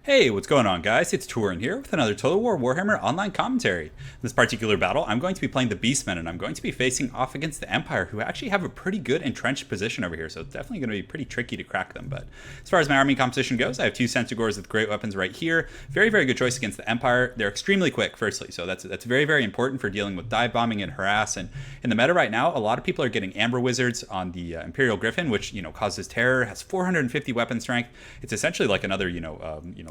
Hey, what's going on, guys? It's Turin here with another Total War Warhammer online commentary. In this particular battle, I'm going to be playing the Beastmen, and I'm going to be facing off against the Empire, who actually have a pretty good entrenched position over here, so it's definitely going to be pretty tricky to crack them. But as far as my army composition goes, I have two Centaurs with great weapons right here. Very, very good choice against the Empire. They're extremely quick, firstly, so that's very, very important for dealing with dive bombing and harass. And in the meta right now, a lot of people are getting Amber Wizards on the Imperial Griffin, which causes terror, has 450 weapon strength. It's essentially like another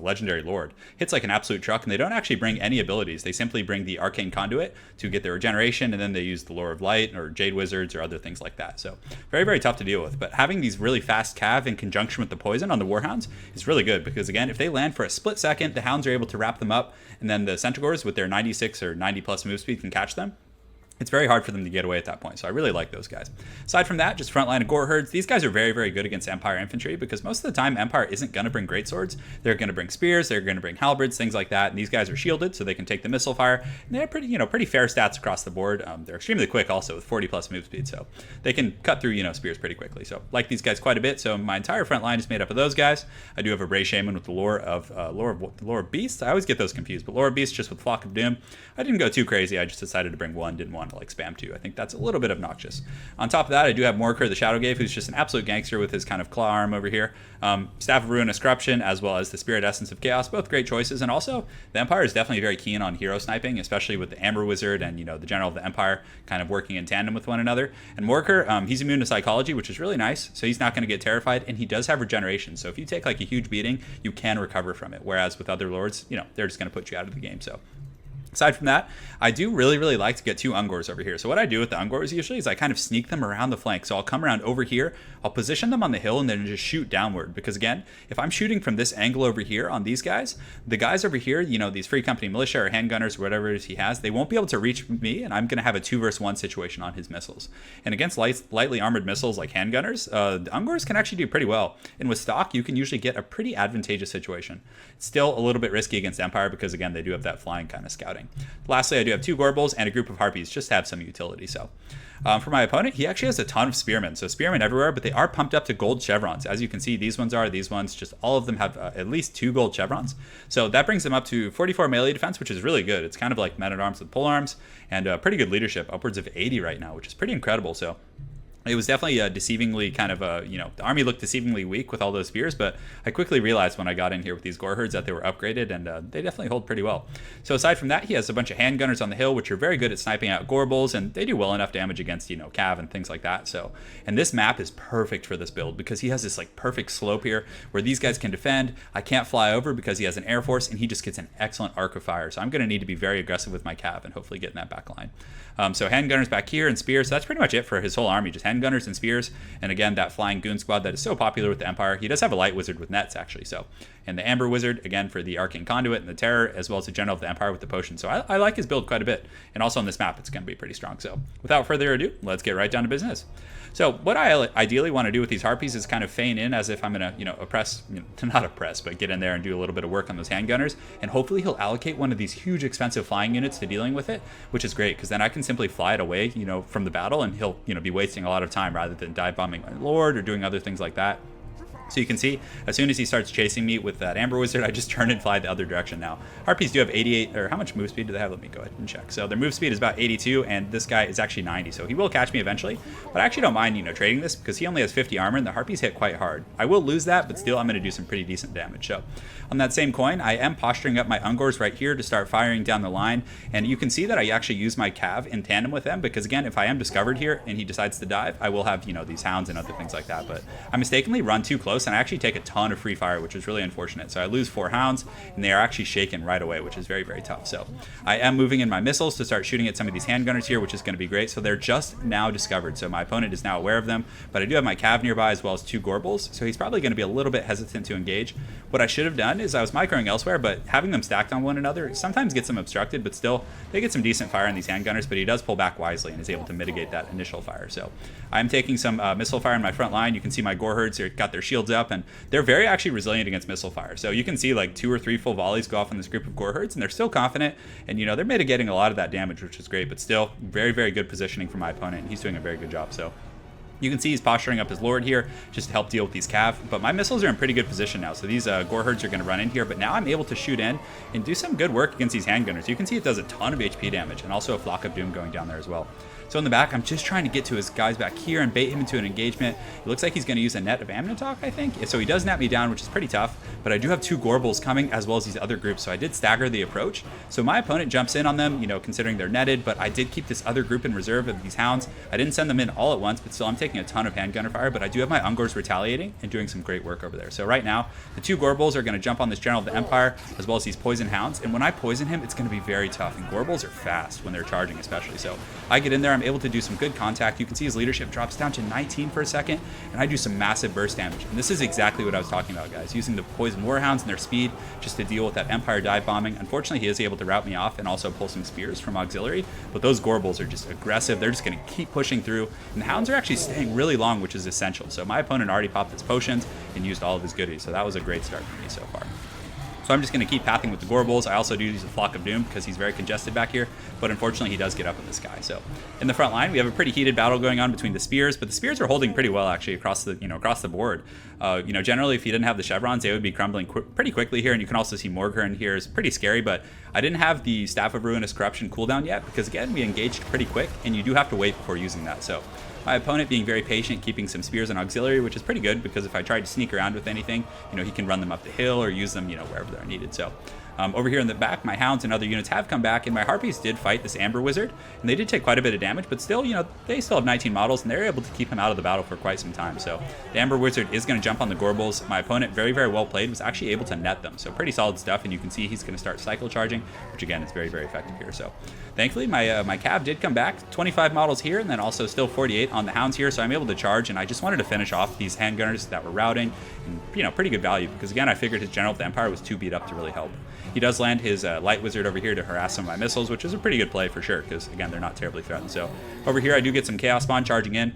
legendary lord. Hits like an absolute truck, and they don't actually bring any abilities. They simply bring the Arcane Conduit to get their regeneration, and then they use the Lore of Light or Jade Wizards or other things like that. So very, very tough to deal with. But having these really fast cav in conjunction with the poison on the Warhounds is really good, because again, if they land for a split second, the Hounds are able to wrap them up, and then the Centaurs with their 96 or 90 plus move speed can catch them. It's very hard for them to get away at that point, so I really like those guys. Aside from that, just frontline of Gore Herds. These guys are very, very good against Empire infantry, because most of the time Empire isn't going to bring greatswords. They're going to bring spears, they're going to bring halberds, things like that, and these guys are shielded, so they can take the missile fire. And they have pretty fair stats across the board. They're extremely quick also, with 40 plus move speed, so they can cut through spears pretty quickly. So like these guys quite a bit. So my entire front line is made up of those guys. I do have a Bray Shaman with the lore of Beast. I always get those confused, but lore of Beast just with Flock of Doom. I didn't go too crazy. I just decided to bring one. Didn't want to like spam two. I think that's a little bit obnoxious. On top of that, I do have Morker the Shadowgave, who's just an absolute gangster with his kind of claw arm over here. Staff of Ruinous Corruption, as well as the Spirit Essence of Chaos, both great choices. And also, the Empire is definitely very keen on hero sniping, especially with the Amber Wizard and the General of the Empire kind of working in tandem with one another. And Morker, he's immune to psychology, which is really nice, so he's not going to get terrified, and he does have regeneration. So if you take like a huge beating, you can recover from it. Whereas with other lords, they're just going to put you out of the game. So aside from that, I do really, really like to get two Ungors over here. So what I do with the Ungors usually is I kind of sneak them around the flank. So I'll come around over here, I'll position them on the hill, and then just shoot downward. Because again, if I'm shooting from this angle over here on these guys, the guys over here, these Free Company Militia or handgunners or whatever it is he has, they won't be able to reach me, and I'm going to have a 2 versus 1 situation on his missiles. And against lightly armored missiles like handgunners, the Ungors can actually do pretty well. And with stock, you can usually get a pretty advantageous situation. It's still a little bit risky against Empire, because again, they do have that flying kind of scouting. Lastly, I do have 2 Gorebulls and a group of Harpies, just to have some utility. So for my opponent, he actually has a ton of Spearmen. So Spearmen everywhere, but they are pumped up to gold chevrons. As you can see, these ones, just all of them have at least 2 gold chevrons. So that brings them up to 44 melee defense, which is really good. It's kind of like men-at-arms with polearms, and pretty good leadership, upwards of 80 right now, which is pretty incredible. So it was definitely deceivingly kind of the army looked deceivingly weak with all those spears, but I quickly realized when I got in here with these Gore Herds that they were upgraded, and they definitely hold pretty well. So aside from that, he has a bunch of handgunners on the hill, which are very good at sniping out Gorebulls, and they do well enough damage against, cav and things like that. So, and this map is perfect for this build, because he has this like perfect slope here where these guys can defend. I can't fly over because he has an air force, and he just gets an excellent arc of fire. So I'm going to need to be very aggressive with my cav and hopefully get in that back line. So handgunners back here and spears. So that's pretty much it for his whole army, just handgunners and spears. And again, that flying goon squad that is so popular with the Empire. He does have a light wizard with nets, actually. So, and the Amber Wizard, again, for the Arcane Conduit and the Terror, as well as the General of the Empire with the potion. So I like his build quite a bit. And also on this map, it's going to be pretty strong. So without further ado, let's get right down to business. So what I ideally want to do with these Harpies is kind of feign in as if I'm going to, not oppress, but get in there and do a little bit of work on those handgunners. And hopefully he'll allocate one of these huge expensive flying units to dealing with it, which is great, because then I can simply fly it away, from the battle, and he'll, be wasting a lot of time rather than dive bombing my lord or doing other things like that. So you can see, as soon as he starts chasing me with that Amber Wizard, I just turn and fly the other direction now. Harpies do have 88, or how much move speed do they have? Let me go ahead and check. So their move speed is about 82, and this guy is actually 90, so he will catch me eventually. But I actually don't mind, trading this, because he only has 50 armor, and the Harpies hit quite hard. I will lose that, but still I'm going to do some pretty decent damage. So on that same coin, I am posturing up my Ungors right here to start firing down the line, and you can see that I actually use my cav in tandem with them, because again, if I am discovered here and he decides to dive, I will have, these hounds and other things like that. But I mistakenly run too close, and I actually take a ton of free fire, which is really unfortunate. So I lose 4 hounds, and they are actually shaken right away, which is very, very tough. So I am moving in my missiles to start shooting at some of these handgunners here, which is going to be great. So they're just now discovered, so my opponent is now aware of them, but I do have my cav nearby as well as 2 Gorebulls, so he's probably going to be a little bit hesitant to engage. What I should have done is I was microing elsewhere, but having them stacked on one another sometimes gets them obstructed, but still they get some decent fire on these handgunners. But he does pull back wisely and is able to mitigate that initial fire. So I'm taking some missile fire in my front line. You can see my Gore Herds here got their shields up, and they're very actually resilient against missile fire. So you can see like 2 or 3 full volleys go off on this group of Gore Herds, and they're still confident, and they're mitigating a lot of that damage, which is great. But still very, very good positioning for my opponent, and he's doing a very good job. So You can see he's posturing up his Lord here just to help deal with these cav, but my missiles are in pretty good position now. So these gore herds are going to run in here, but now I'm able to shoot in and do some good work against these handgunners. You can see it does a ton of HP damage and also a Flock of Doom going down there as well. So in the back, I'm just trying to get to his guys back here and bait him into an engagement. It looks like he's going to use a net of Amnitok, I think. So he does net me down, which is pretty tough, but I do have 2 GOREBULLs coming as well as these other groups, so I did stagger the approach. So my opponent jumps in on them, you know, considering they're netted, but I did keep this other group in reserve of these hounds. I didn't send them in all at once, but still I'm taking a ton of handgunner fire, but I do have my Ungors retaliating and doing some great work over there. So right now, the 2 GOREBULLs are going to jump on this General of the Empire, as well as these poison hounds, and when I poison him, it's going to be very tough, and GOREBULLs are fast when they're charging especially. So I get in there, I'm able to do some good contact. You can see his leadership drops down to 19 for a second, and I do some massive burst damage. And this is exactly what I was talking about, guys, using the poison warhounds and their speed just to deal with that Empire dive bombing. Unfortunately, he is able to route me off and also pull some spears from auxiliary, but those GOREBULLs are just aggressive. They're just going to keep pushing through, and the hounds are actually staying really long, which is essential. So my opponent already popped his potions and used all of his goodies, so that was a great start for me so far. So I'm just going to keep pathing with the GOREBULLs. I also do use a Flock of Doom because he's very congested back here, but unfortunately he does get up in the sky. So in the front line, we have a pretty heated battle going on between the spears, but the spears are holding pretty well actually across the board. Generally, if you didn't have the chevrons, they would be crumbling pretty quickly here, and you can also see Morgher in here is pretty scary, but I didn't have the Staff of Ruinous Corruption cooldown yet because again, we engaged pretty quick, and you do have to wait before using that. So my opponent being very patient, keeping some spears and auxiliary, which is pretty good because if I tried to sneak around with anything, he can run them up the hill or use them, wherever they're needed. So over here in the back, my hounds and other units have come back, and my harpies did fight this Amber Wizard, and they did take quite a bit of damage, but still, they still have 19 models, and they're able to keep him out of the battle for quite some time. So the Amber Wizard is going to jump on the GOREBULLs. My opponent, very, very well played, was actually able to net them, so pretty solid stuff, and you can see he's going to start cycle charging, which again is very, very effective here. So thankfully, my cav did come back, 25 models here, and then also still 48 on the hounds here, so I'm able to charge, and I just wanted to finish off these handgunners that were routing, and pretty good value, because again, I figured his General of the Empire was too beat up to really help. He does land his Light Wizard over here to harass some of my missiles, which is a pretty good play for sure, because again, they're not terribly threatened. So over here, I do get some Chaos Spawn charging in.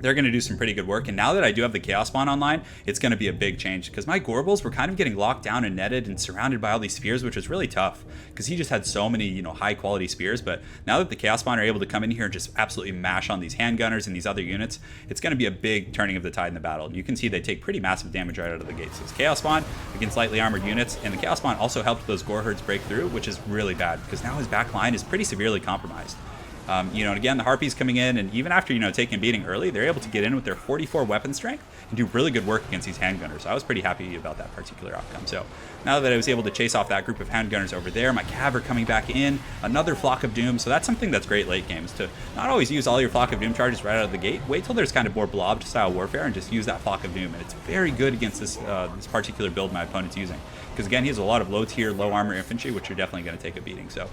They're going to do some pretty good work, and now that I do have the Chaos Spawn online, it's going to be a big change, because my GOREBULLs were kind of getting locked down and netted and surrounded by all these spears, which was really tough, because he just had so many, high quality spears. But now that the Chaos Spawn are able to come in here and just absolutely mash on these handgunners and these other units, it's going to be a big turning of the tide in the battle. You can see they take pretty massive damage right out of the gate. So it's Chaos Spawn against lightly armored units, and the Chaos Spawn also helped those Gore Herds break through, which is really bad, because now his back line is pretty severely compromised. And again, the Harpies coming in, and even after, taking a beating early, they're able to get in with their 44 weapon strength and do really good work against these handgunners. So I was pretty happy about that particular outcome. So now that I was able to chase off that group of handgunners over there, my cav are coming back in, another Flock of Doom. So that's something that's great late games, to not always use all your Flock of Doom charges right out of the gate. Wait till there's kind of more blob style warfare and just use that Flock of Doom. And it's very good against this particular build my opponent's using, because again, he has a lot of low tier, low armor infantry, which are definitely going to take a beating. So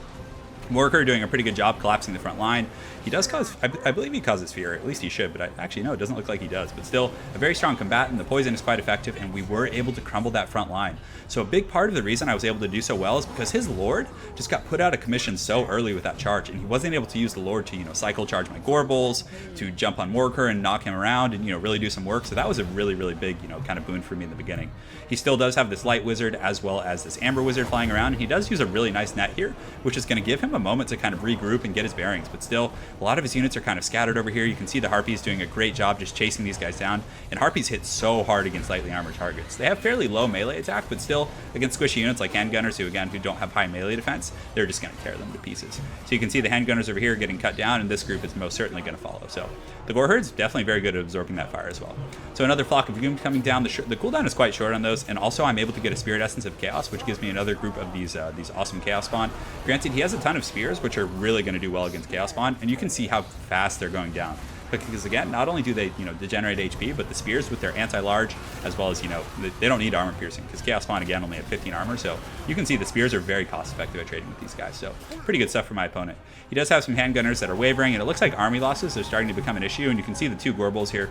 Morgher doing a pretty good job collapsing the front line. He does cause, I believe he causes fear, at least he should, but actually no, it doesn't look like he does. But still, a very strong combatant. The poison is quite effective, and we were able to crumble that front line. So a big part of the reason I was able to do so well is because his Lord just got put out of commission so early with that charge, and he wasn't able to use the Lord to, cycle charge my GOREBULLs, to jump on Morgher and knock him around and, really do some work. So that was a really, really big, kind of boon for me in the beginning. He still does have this Light Wizard as well as this Amber Wizard flying around, and he does use a really nice net here, which is going to give him a moment to kind of regroup and get his bearings. But still, a lot of his units are kind of scattered over here. You can see the Harpies doing a great job just chasing these guys down, and Harpies hit so hard against lightly armored targets. They have fairly low melee attack, but still, against squishy units like handgunners who don't have high melee defense, they're just going to tear them to pieces. So you can see the handgunners over here getting cut down, and this group is most certainly going to follow. So the Gore Herds definitely very good at absorbing that fire as well. So another Flock of Doom coming down. The cooldown is quite short on those, and also I'm able to get a Spirit Essence of Chaos, which gives me another group of these awesome Chaos Spawn. Granted, he has a ton of spears, which are really going to do well against Chaos Spawn, and you can see how fast they're going down. Because again, not only do they degenerate HP, but the spears with their anti-large, as well as they don't need armor piercing, because Chaos Spawn again only have 15 armor, so you can see the spears are very cost effective at trading with these guys. So pretty good stuff for my opponent. He does have some handgunners that are wavering, and it looks like army losses are starting to become an issue, and you can see the two GOREBULLs here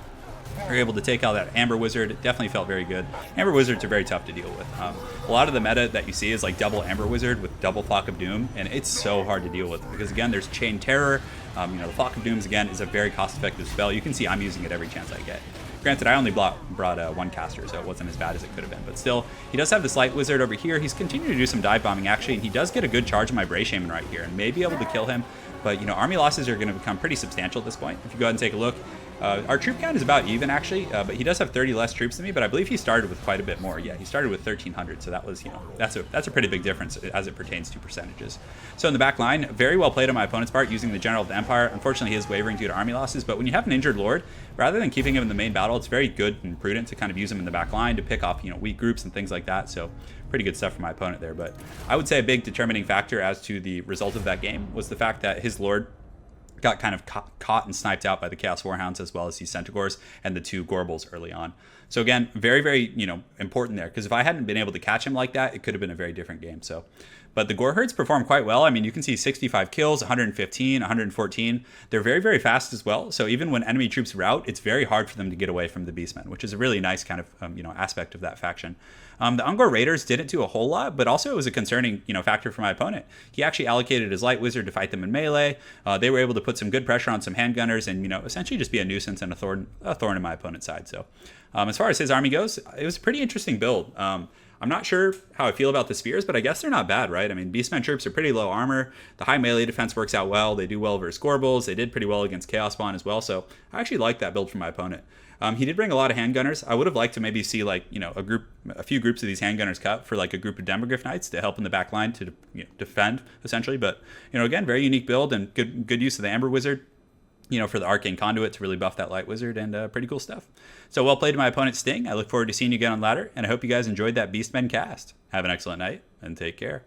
are able to take out that Amber Wizard. It definitely felt very good. Amber Wizards are very tough to deal with. A lot of the meta that you see is like double Amber Wizard with double Flock of Doom, and it's so hard to deal with because again, there's Chain Terror. The Flock of Dooms again is a very cost-effective spell. You can see I'm using it every chance I get. Granted, I only brought one caster, so it wasn't as bad as it could have been. But still, he does have this Light Wizard over here. He's continuing to do some dive bombing, actually, and he does get a good charge on my Bray Shaman right here and may be able to kill him. But, army losses are going to become pretty substantial at this point. If you go ahead and take a look, Our troop count is about even, actually, but he does have 30 less troops than me, but I believe he started with quite a bit more. Yeah, he started with 1,300, so that was, that's a pretty big difference as it pertains to percentages. So in the back line, very well played on my opponent's part, using the General of the Empire. Unfortunately, he is wavering due to army losses, but when you have an injured lord, rather than keeping him in the main battle, it's very good and prudent to kind of use him in the back line to pick off, weak groups and things like that. So pretty good stuff for my opponent there. But I would say a big determining factor as to the result of that game was the fact that his lord got kind of caught and sniped out by the Chaos Warhounds, as well as the Centaurs and the 2 GOREBULLs early on. So again, very, very, important there, because if I hadn't been able to catch him like that, it could have been a very different game. So, but the Gore herds perform quite well. I mean, you can see 65 kills, 115, 114. They're very, very fast as well. So even when enemy troops rout, it's very hard for them to get away from the Beastmen, which is a really nice kind of, aspect of that faction. The Ungor Raiders didn't do a whole lot, but also it was a concerning, factor for my opponent. He actually allocated his Light Wizard to fight them in melee. They were able to put some good pressure on some handgunners and, essentially just be a nuisance and a thorn in my opponent's side. So as far as his army goes, it was a pretty interesting build. I'm not sure how I feel about the spears, but I guess they're not bad, right? I mean, Beastmen troops are pretty low armor. The high melee defense works out well. They do well versus GOREBULLs. They did pretty well against Chaos Spawn as well. So I actually like that build from my opponent. He did bring a lot of handgunners. I would have liked to maybe see a few groups of these handgunners cut for like a group of Demogryph Knights to help in the back line to defend essentially. But again, very unique build and good use of the Amber Wizard. For the Arcane Conduit to really buff that Light Wizard, and pretty cool stuff. So well played to my opponent Sting. I look forward to seeing you again on ladder, and I hope you guys enjoyed that Beastmen cast. Have an excellent night, and take care.